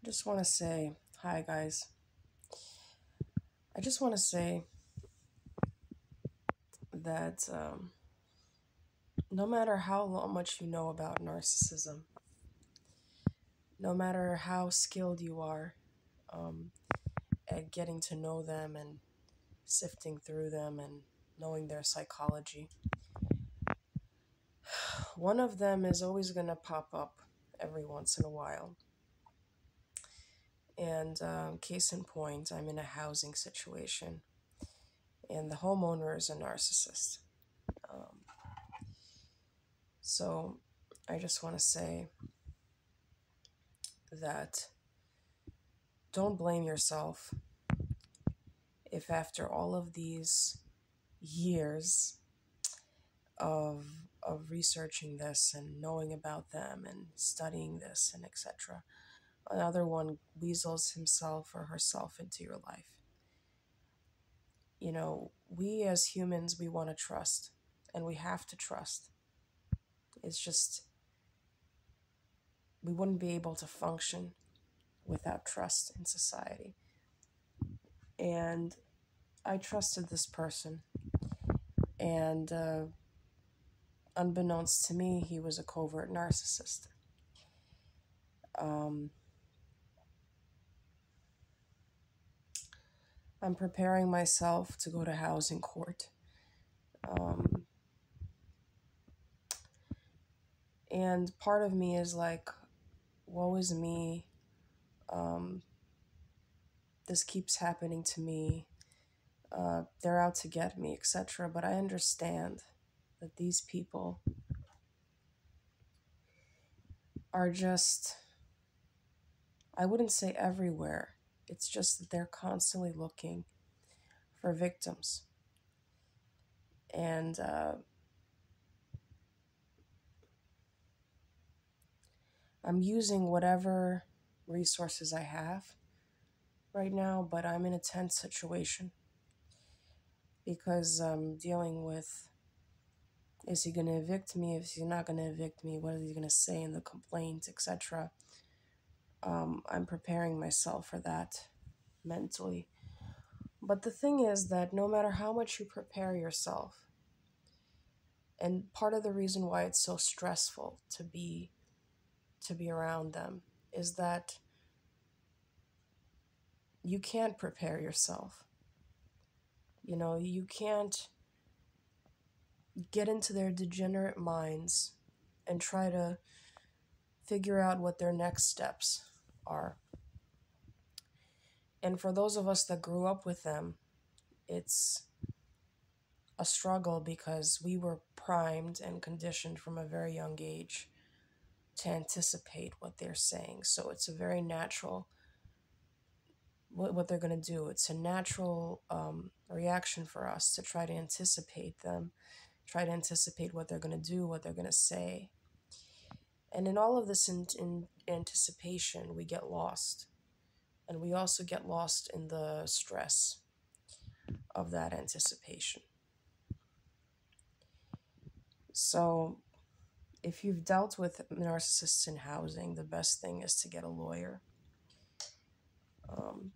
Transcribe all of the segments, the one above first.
I just want to say, hi guys. I just want to say that no matter how much you know about narcissism, no matter how skilled you are um, at getting to know them and sifting through them and knowing their psychology, one of them is always going to pop up every once in a while. And case in point, I'm in a housing situation, and the homeowner is a narcissist. Um, so I just want to say that don't blame yourself if after all of these years of researching this and knowing about them and studying this and etc., another one weasels himself or herself into your life. We as humans, we want to trust, and we have to trust. It's just we wouldn't be able to function without trust in society. And I trusted this person, and unbeknownst to me, he was a covert narcissist. Um, I'm preparing myself to go to housing court. Um, and part of me is like, woe is me. Um, this keeps happening to me. They're out to get me, etc. But I understand that these people are just, I wouldn't say everywhere. It's just that they're constantly looking for victims. And I'm using whatever resources I have right now, but I'm in a tense situation because I'm dealing with, is he going to evict me? If he's not going to evict me, what is he going to say in the complaint, etc.? I'm preparing myself for that mentally. But the thing is that no matter how much you prepare yourself, and part of the reason why it's so stressful to be around them is that you can't prepare yourself. You can't get into their degenerate minds and try to figure out what their next steps are. And for those of us that grew up with them, it's a struggle because we were primed and conditioned from a very young age to anticipate what they're saying. So it's a very natural, what they're going to do. It's a natural reaction for us to try to anticipate them, try to anticipate what they're going to do, what they're going to say. And in all of this in anticipation, we get lost. And we also get lost in the stress of that anticipation. So, if you've dealt with narcissists in housing, the best thing is to get a lawyer. Um,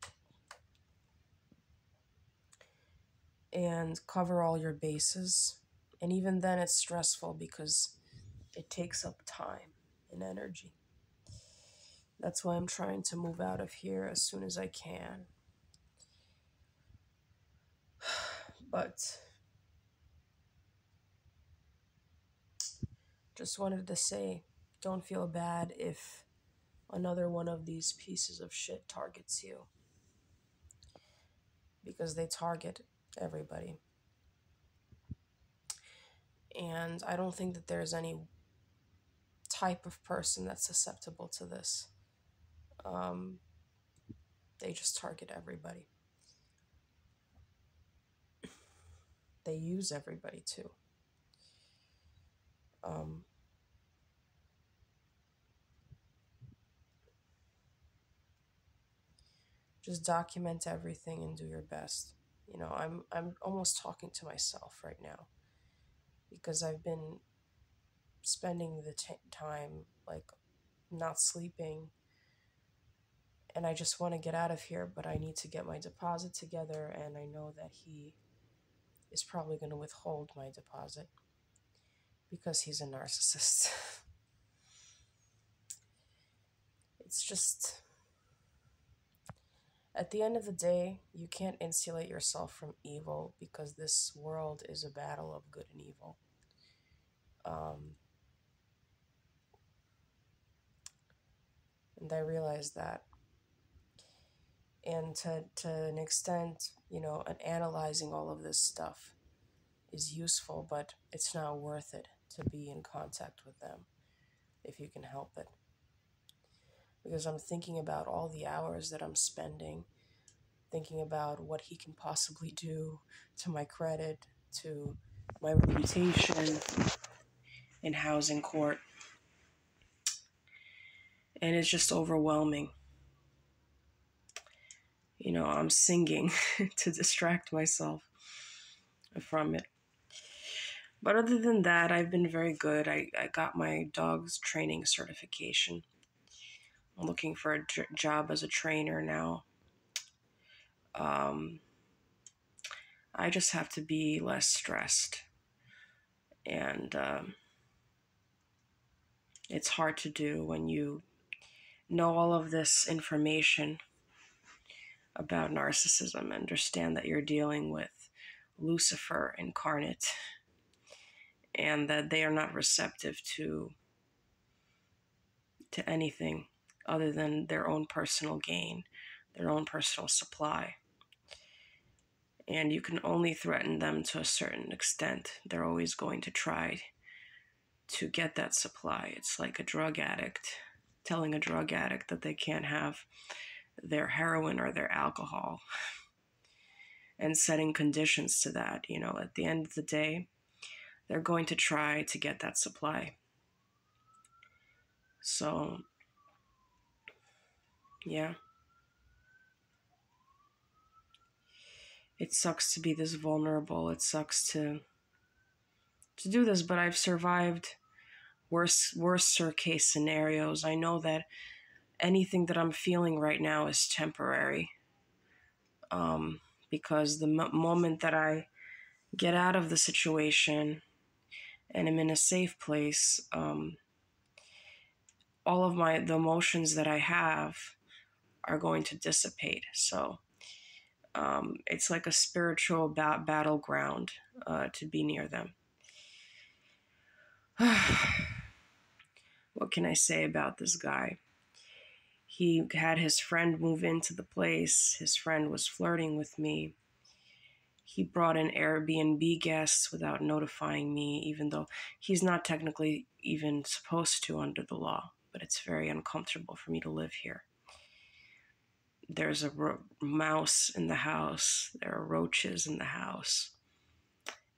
and cover all your bases. And even then, it's stressful because it takes up time and energy. That's why I'm trying to move out of here as soon as I can. But just wanted to say, don't feel bad if another one of these pieces of shit targets you, because they target everybody. And I don't think that there's any type of person that's susceptible to this. Um, they just target everybody. They use everybody too. Um, just document everything and do your best. I'm almost talking to myself right now because I've been spending the time like not sleeping and I just want to get out of here, but I need to get my deposit together, and I know that he is probably going to withhold my deposit because he's a narcissist. It's just, at the end of the day, you can't insulate yourself from evil because this world is a battle of good and evil. And I realized that. And to an extent, and analyzing all of this stuff is useful, but it's not worth it to be in contact with them if you can help it. Because I'm thinking about all the hours that I'm spending, thinking about what he can possibly do to my credit, to my reputation in housing court. And it's just overwhelming. I'm singing to distract myself from it. But other than that, I've been very good. I got my dog's training certification. I'm looking for a job as a trainer now. I just have to be less stressed. And it's hard to do when you know all of this information about narcissism, understand that you're dealing with Lucifer incarnate, and that they are not receptive to anything other than their own personal gain, their own personal supply. And you can only threaten them to a certain extent. They're always going to try to get that supply. It's like a drug addict telling a drug addict that they can't have their heroin or their alcohol, and setting conditions to that. At the end of the day, they're going to try to get that supply. So, yeah. It sucks to be this vulnerable. It sucks to do this, but I've survived worser case scenarios. I know that anything that I'm feeling right now is temporary. Because the moment that I get out of the situation and I'm in a safe place, all of the emotions that I have are going to dissipate. So it's like a spiritual battleground to be near them. What can I say about this guy? He had his friend move into the place. His friend was flirting with me. He brought in Airbnb guests without notifying me, even though he's not technically even supposed to under the law, but it's very uncomfortable for me to live here. There's a mouse in the house. There are roaches in the house.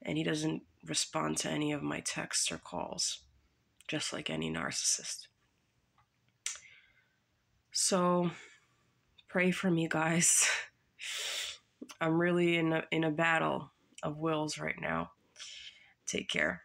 And he doesn't respond to any of my texts or calls, just like any narcissist. So pray for me, guys. I'm really in a battle of wills right now. Take care.